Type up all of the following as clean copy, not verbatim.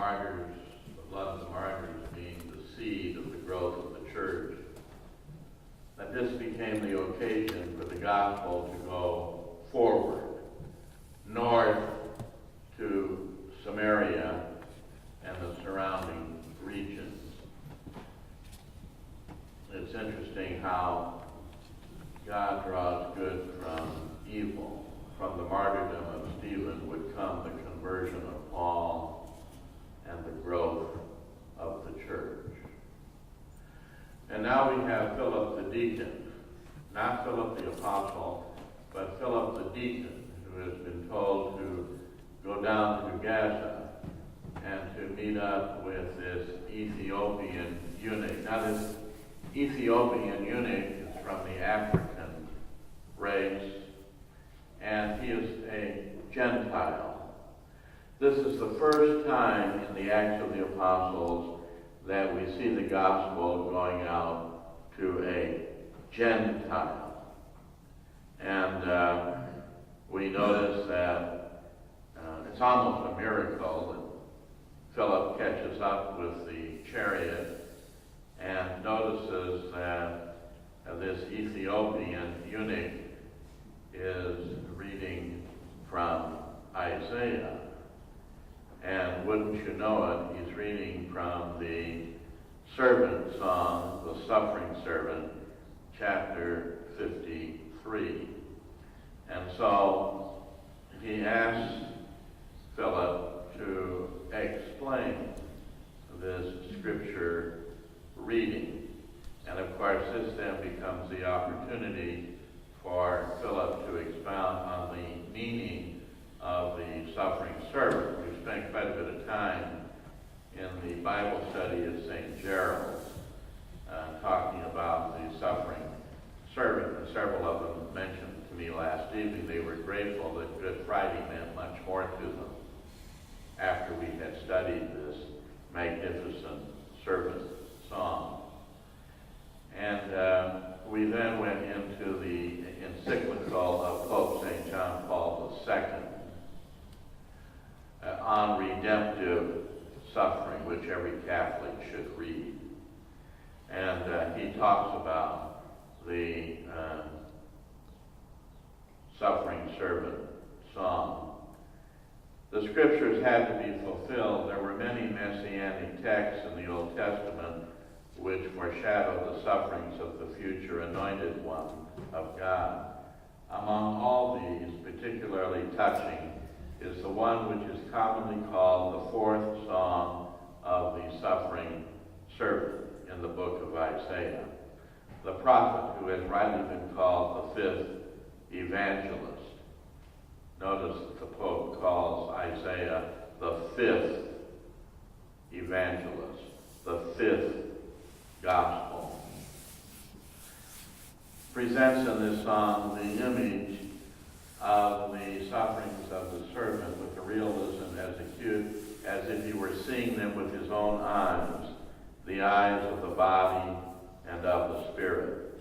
martyrs, the blood of the martyrs being the seed of the growth of the church, that this became the occasion for the gospel to go forward, north to Samaria and the surrounding regions. It's interesting how God draws good from evil. From the martyrdom of Stephen would come the conversion of Paul and the growth of the church. And now we have Philip the deacon, not Philip the apostle, but Philip the deacon, who has been told to go down to Gaza and to meet up with this Ethiopian eunuch. Now this Ethiopian eunuch is from the African race, and he is a Gentile. This is the first time in the Acts of the Apostles that we see the gospel going out to a Gentile. And we notice that it's almost a miracle that Philip catches up with the chariot and notices that this Ethiopian eunuch is reading from Isaiah. And wouldn't you know it, he's reading from the servant song, the suffering servant, chapter 53. And so he asks Philip to explain this scripture reading. And of course, this then becomes the opportunity for Philip to expound on the meaning of the suffering servant. We've spent quite a bit of time in the Bible study of St. Gerald talking about the suffering servant. And several of them mentioned to me last evening they were grateful that Good Friday meant much more to them after we had studied this magnificent servant song. And we then went into the encyclical of Pope St. John Paul II on redemptive suffering, which every Catholic should read. And he talks about the suffering servant song. The scriptures had to be fulfilled. There were many messianic texts in the Old Testament which foreshadow the sufferings of the future anointed one of God. Among all these, particularly touching, is the one which is commonly called the fourth song of the suffering servant in the book of Isaiah. The prophet who has rightly been called the fifth evangelist. Notice that the Pope calls Isaiah the fifth evangelist, the fifth gospel. Presents in this song the image of the sufferings of the servant with the realism as acute as if he were seeing them with his own eyes, the eyes of the body and of the spirit.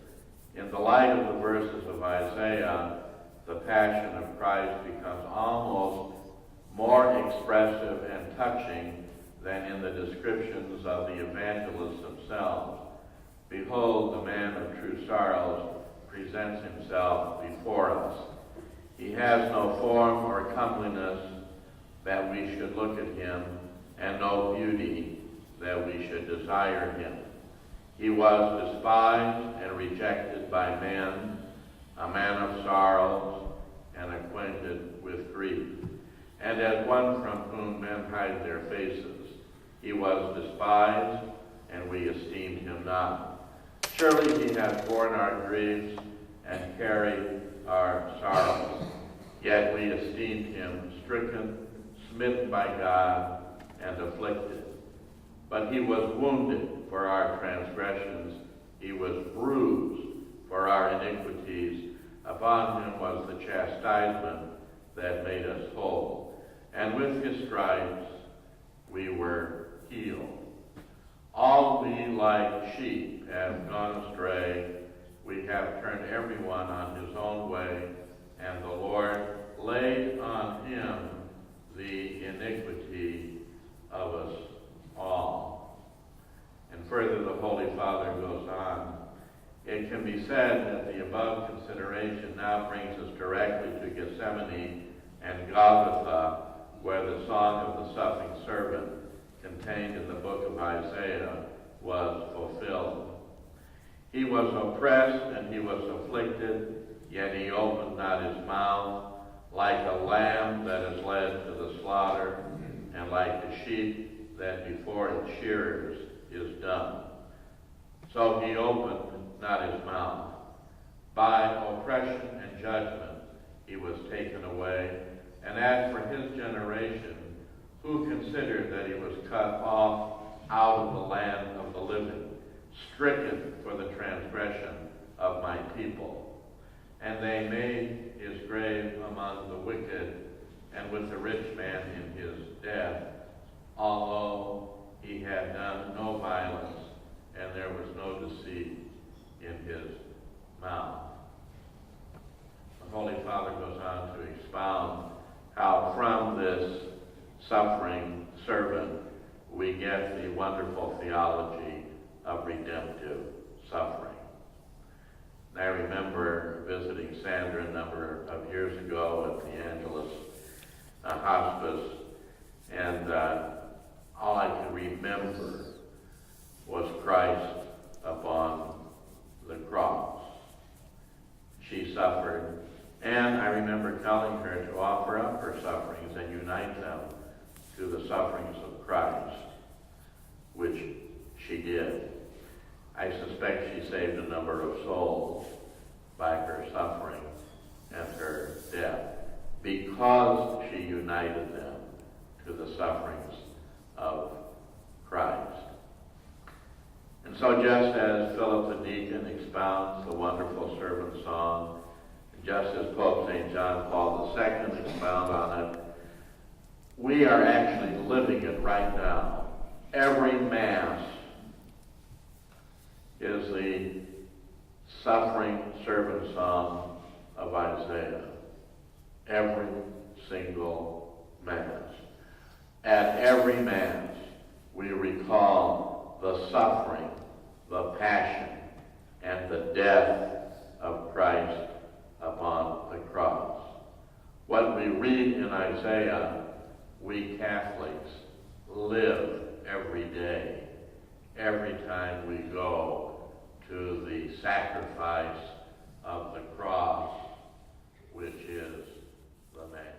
In the light of the verses of Isaiah, the passion of Christ becomes almost more expressive and touching than in the descriptions of the evangelists themselves. Behold, the man of true sorrows presents himself before us. He has no form or comeliness that we should look at him, and no beauty that we should desire him. He was despised and rejected by men, a man of sorrows and acquainted with grief. And as one from whom men hide their faces, he was despised, and we esteemed him not. Surely he hath borne our griefs and carried our sorrows. Yet we esteemed him stricken, smitten by God, and afflicted. But he was wounded for our transgressions, he was bruised for our iniquities. Upon him was the chastisement that made us whole, and with his stripes we were healed. All we like sheep have gone astray. We have turned everyone on his own way, and the Lord laid on him the iniquity of us Gethsemane and Golgotha, where the song of the suffering servant contained in the book of Isaiah was fulfilled. He was oppressed and he was afflicted, yet he opened not his mouth, like a lamb that is led to the slaughter, and like a sheep that before its shearers is dumb. So he opened not his mouth. By oppression and judgment he was taken away. And as for his generation, who considered that he was cut off out of the land of the living, stricken for the transgression of my people? And they made his grave among the wicked, and with the rich man in his death, although he had done no violence, and there was no deceit in his mouth. The Holy Father goes on to expound how from this suffering servant we get the wonderful theology of redemptive suffering. And I remember visiting Sandra a number of years ago at the Angelus Hospice, and all I can remember was Christ upon the cross. She suffered, and I remember telling her to offer up her sufferings and unite them to the sufferings of Christ, which she did. I suspect she saved a number of souls by her suffering and her death, because she united them to the sufferings of Christ. And so just as Philip the deacon expounds the wonderful servant song, just as Pope St. John Paul II expounded on it, we are actually living it right now. Every Mass is the suffering servant song of Isaiah. Every single Mass. At every Mass, we recall the suffering, the passion, and the death of Christ upon the cross. What we read in Isaiah, we Catholics live every day, every time we go to the sacrifice of the cross, which is the Mass.